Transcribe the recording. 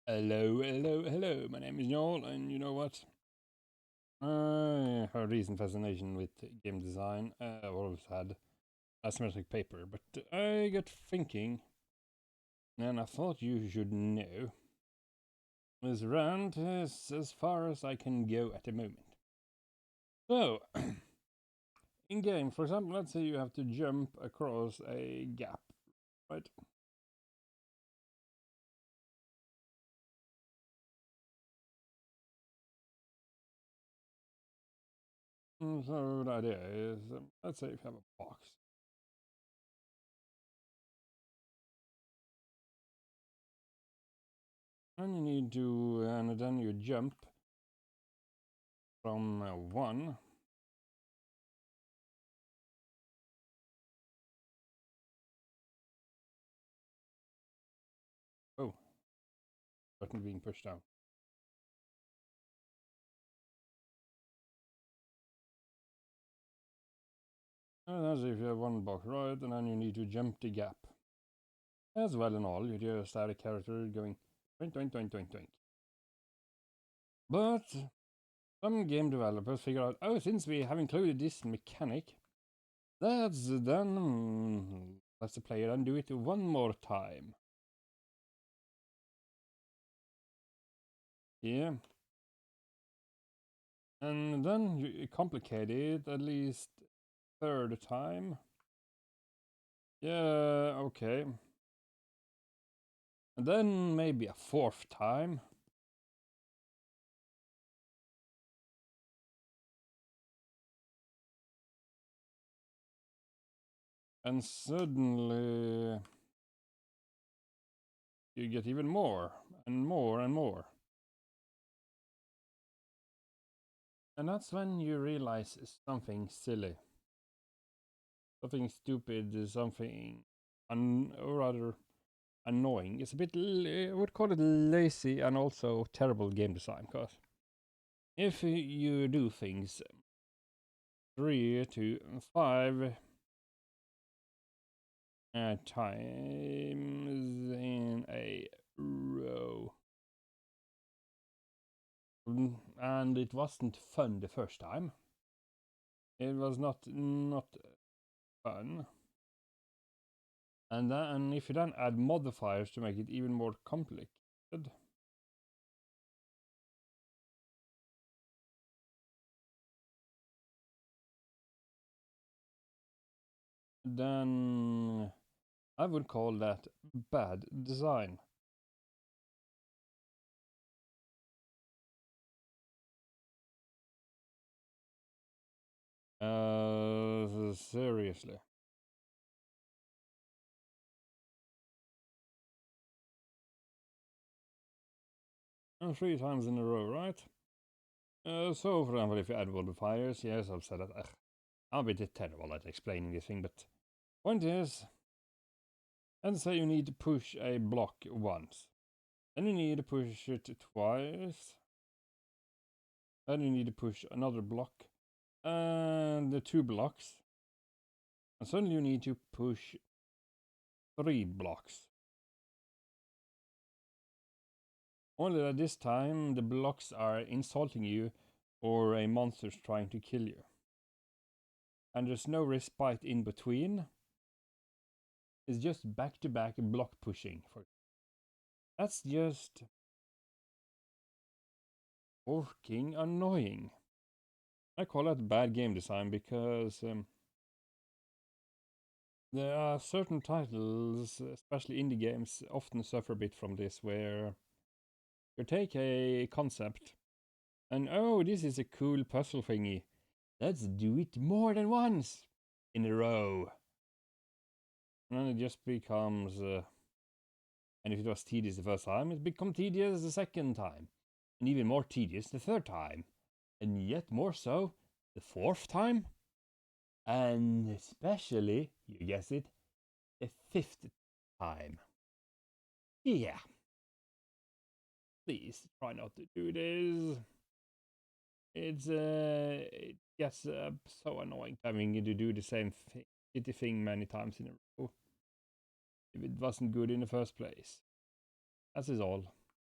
Hello, hello, hello. My name is Joel, and you know what? I have a recent fascination with game design. I've always had asymmetric paper, but I got thinking, and I thought you should know. This rant is as far as I can go at the moment. So, in game, for example, let's say you have to jump across a gap, right? So the idea is, let's say if you have a box. And you need to, and then you jump from 1. Oh, button being pushed down. And as if you have one box right, and then you need to jump the gap. As well and all, you just add a character going twink, twink, twink, twink, twink. But some game developers figure out, oh, since we have included this mechanic, let's then let's the player and do it one more time. Yeah. And then you complicate it at least third time. Yeah, okay. And then maybe a fourth time. And suddenly you get even more and more and more. And that's when you realize something silly, something stupid, something or rather annoying. It's a bit, I would call it lazy and also terrible game design. Because if you do things 3 to 5 times in a row, and it wasn't fun the first time. It was not fun. And then if you then add modifiers to make it even more complicated, then I would call that bad design. Seriously. And 3 times in a row, right? So, for example, if you add modifiers, yes, I've said that. I'm a bit terrible at explaining this thing, but point is, let's say you need to push a block once. Then you need to push it twice. Then you need to push another block. And the 2 blocks. And suddenly you need to push 3 blocks. Only that this time the blocks are insulting you or a monster's trying to kill you. And there's no respite in between. It's just back-to-back block pushing. That's just fucking annoying. I call that bad game design because there are certain titles, especially indie games, often suffer a bit from this, where you take a concept and, oh, this is a cool puzzle thingy. Let's do it more than once in a row. And then it just becomes, and if it was tedious the first time, it becomes tedious the second time. And even more tedious the third time. And yet more so the fourth time. And especially, you guess it, the fifth time. Yeah. Please try not to do this. It gets so annoying having to do the same thing many times in a row if it wasn't good in the first place. That is all.